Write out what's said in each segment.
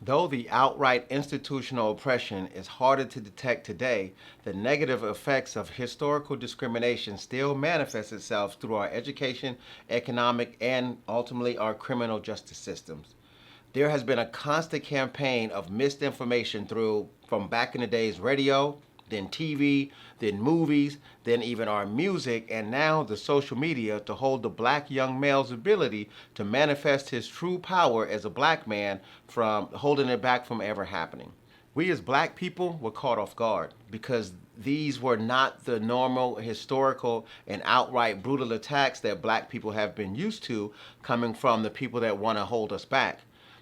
Though the outright institutional oppression is harder to detect today, the negative effects of historical discrimination still manifest itself through our education, economic, and ultimately our criminal justice systems. There has been a constant campaign of misinformation through from back in the days radio, then TV, then movies, then even our music, and now the social media to hold the black young male's ability to manifest his true power as a black man from holding it back from ever happening. We as black people were caught off guard because these were not the normal historical and outright brutal attacks that black people have been used to coming from the people that want to hold us back.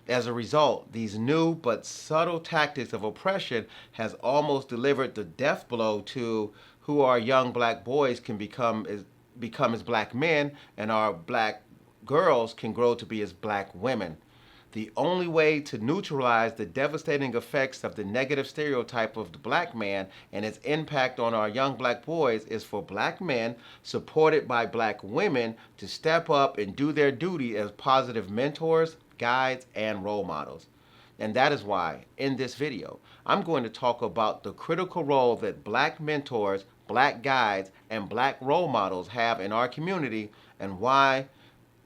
As a result, these new but subtle tactics of oppression has almost delivered the death blow to who our young black boys can become as black men, and our black girls can grow to be as black women. The only way to neutralize the devastating effects of the negative stereotype of the black man and its impact on our young black boys is for black men, supported by black women, to step up and do their duty as positive mentors, guides, and role models. And that is why, in this video, I'm going to talk about the critical role that black mentors, black guides, and black role models have in our community and why,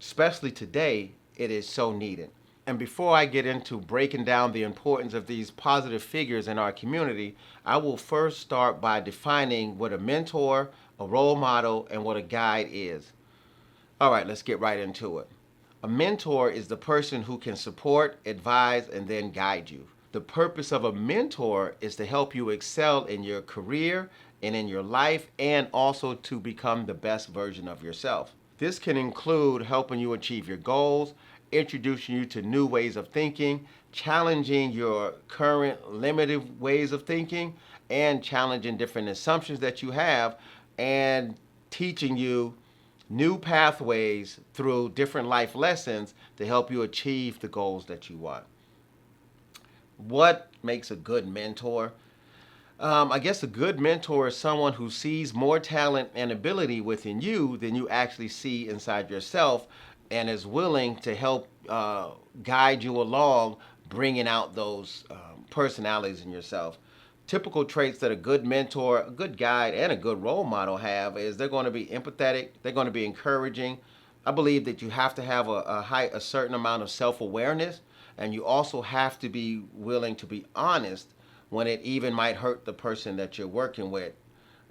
especially today, it is so needed. And before I get into breaking down the importance of these positive figures in our community, I will first start by defining what a mentor, a role model, and what a guide is. All right, let's get right into it. A mentor is the person who can support, advise, and then guide you. The purpose of a mentor is to help you excel in your career and in your life, and also to become the best version of yourself. This can include helping you achieve your goals, introducing you to new ways of thinking, challenging your current limited ways of thinking, and challenging different assumptions that you have, and teaching you new pathways through different life lessons to help you achieve the goals that you want. What makes a good mentor? I guess a good mentor is someone who sees more talent and ability within you than you actually see inside yourself, and is willing to help guide you along, bringing out those personalities in yourself. Typical traits that a good mentor, a good guide, and a good role model have is they're going to be empathetic, they're going to be encouraging. I believe that you have to have a certain amount of self-awareness, and you also have to be willing to be honest when it even might hurt the person that you're working with,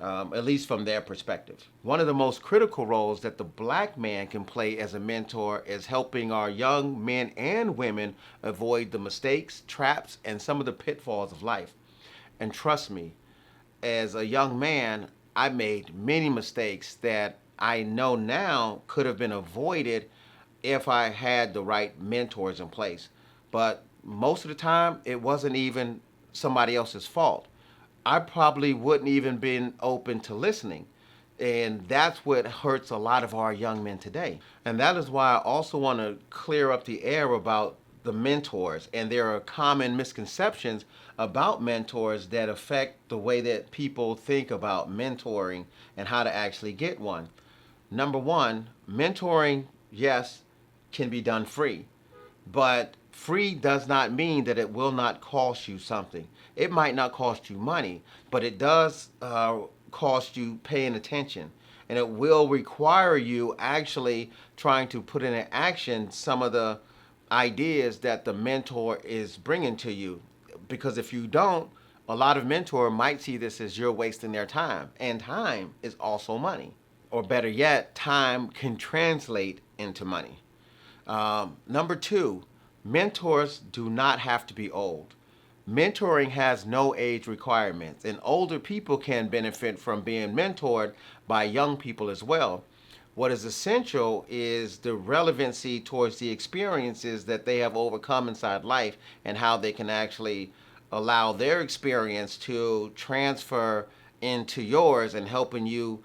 at least from their perspective. One of the most critical roles that the black man can play as a mentor is helping our young men and women avoid the mistakes, traps, and some of the pitfalls of life. And trust me, as a young man, I made many mistakes that I know now could have been avoided if I had the right mentors in place. But most of the time, it wasn't even somebody else's fault. I probably wouldn't even been open to listening. And that's what hurts a lot of our young men today. And that is why I also want to clear up the air about the mentors. And there are common misconceptions about mentors that affect the way that people think about mentoring and how to actually get one. Number one, mentoring, yes, can be done free. But free does not mean that it will not cost you something. It might not cost you money, but it does cost you paying attention. And it will require you actually trying to put into action some of the ideas that the mentor is bringing to you. Because if you don't, a lot of mentors might see this as you're wasting their time. And time is also money. Or better yet, time can translate into money. Number two, mentors do not have to be old. Mentoring has no age requirements, and older people can benefit from being mentored by young people as well. What is essential is the relevancy towards the experiences that they have overcome inside life and how they can actually allow their experience to transfer into yours and helping you,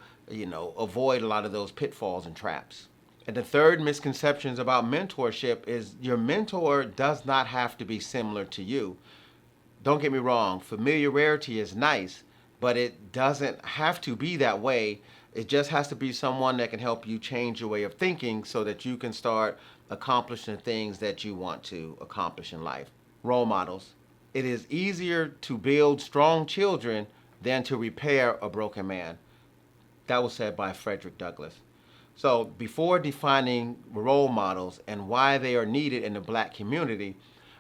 avoid a lot of those pitfalls and traps. And the third misconception about mentorship is your mentor does not have to be similar to you. Don't get me wrong, familiarity is nice, but it doesn't have to be that way. It just has to be someone that can help you change your way of thinking so that you can start accomplishing things that you want to accomplish in life. role models. It is easier to build strong children than to repair a broken man. That was said by Frederick Douglass. So, before defining role models and why they are needed in the black community,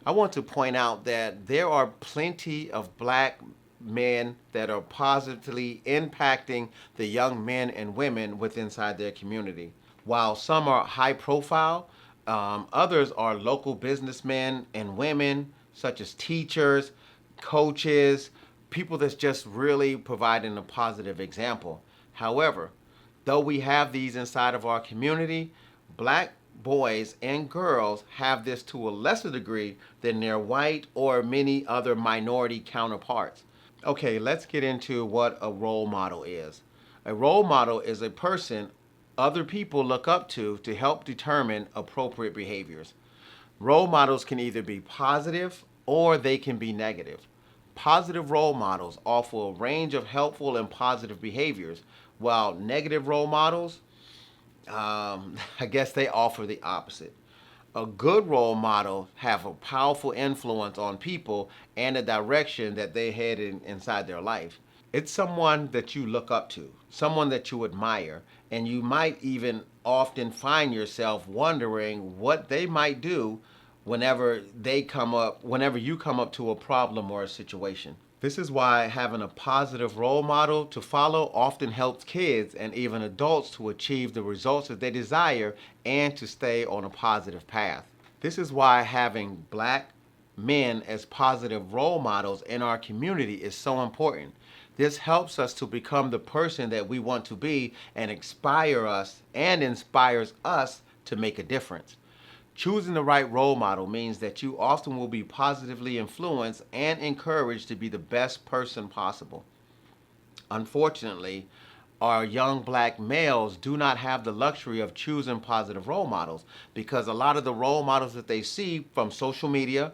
I want to point out that there are plenty of black men that are positively impacting the young men and women within inside their community. While some are high profile, others are local businessmen and women, such as teachers, coaches, people that's just really providing a positive example. However, though we have these inside of our community, black boys and girls have this to a lesser degree than their white or many other minority counterparts. Okay, let's get into what a role model is. A role model is a person other people look up to help determine appropriate behaviors. Role models can either be positive or they can be negative. Positive role models offer a range of helpful and positive behaviors, while negative role models, I guess they offer the opposite. A good role model have a powerful influence on people and the direction that they head inside their life. It's someone that you look up to, someone that you admire, and you might even often find yourself wondering what they might do whenever you come up to a problem or a situation. This is why having a positive role model to follow often helps kids and even adults to achieve the results that they desire and to stay on a positive path. This is why having black men as positive role models in our community is so important. This helps us to become the person that we want to be and inspires us to make a difference. Choosing the right role model means that you often will be positively influenced and encouraged to be the best person possible. Unfortunately, our young black males do not have the luxury of choosing positive role models because a lot of the role models that they see from social media,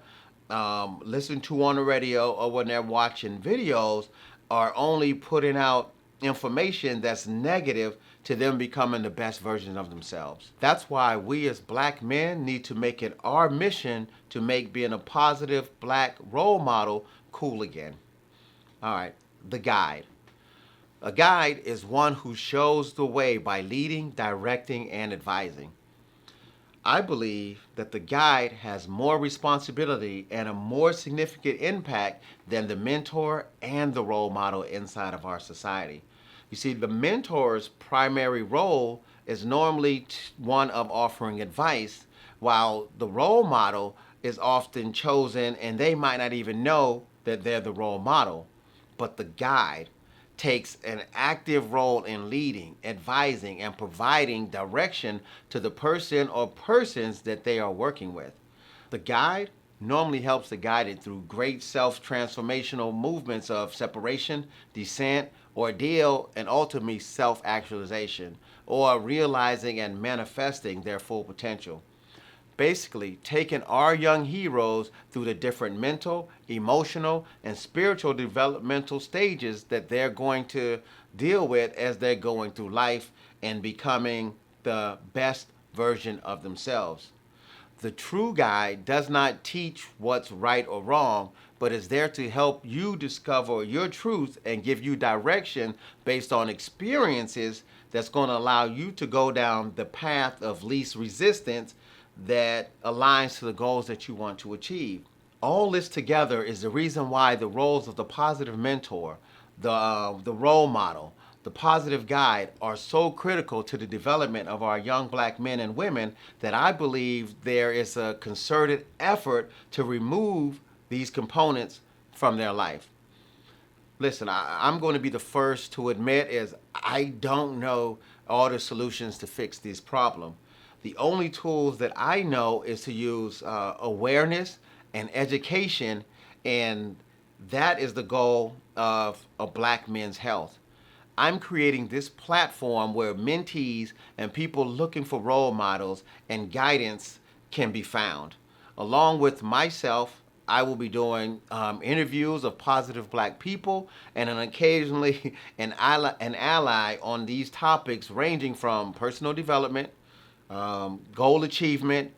listen to on the radio, or when they're watching videos are only putting out information that's negative to them becoming the best version of themselves. That's why we as black men need to make it our mission to make being a positive black role model cool again. All right, the guide. A guide is one who shows the way by leading, directing, and advising. I believe that the guide has more responsibility and a more significant impact than the mentor and the role model inside of our society. You see, the mentor's primary role is normally one of offering advice, while the role model is often chosen and they might not even know that they're the role model. But the guide takes an active role in leading, advising, and providing direction to the person or persons that they are working with. The guide normally helps the guided through great self-transformational movements of separation, descent, ordeal, and ultimately self-actualization, or realizing and manifesting their full potential. Basically, taking our young heroes through the different mental, emotional, and spiritual developmental stages that they're going to deal with as they're going through life and becoming the best version of themselves. The true guide does not teach what's right or wrong, but is there to help you discover your truth and give you direction based on experiences that's going to allow you to go down the path of least resistance that aligns to the goals that you want to achieve. All this together is the reason why the roles of the positive mentor, the role model, the positive guide are so critical to the development of our young black men and women that I believe there is a concerted effort to remove these components from their life. Listen, I'm going to be the first to admit is I don't know all the solutions to fix this problem. The only tools that I know is to use awareness and education, and that is the goal of a black men's health. I'm creating this platform where mentees and people looking for role models and guidance can be found. Along with myself, I will be doing interviews of positive black people and occasionally an ally on these topics ranging from personal development, goal achievement,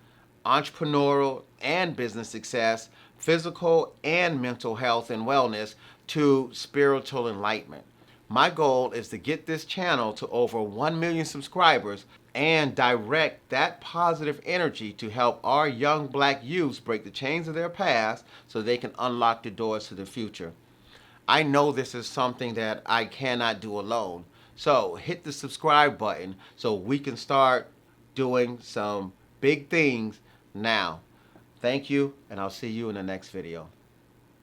entrepreneurial and business success, physical and mental health and wellness, to spiritual enlightenment. My goal is to get this channel to over 1 million subscribers and direct that positive energy to help our young black youths break the chains of their past so they can unlock the doors to the future. I know this is something that I cannot do alone. So hit the subscribe button so we can start doing some big things now. Thank you, and I'll see you in the next video.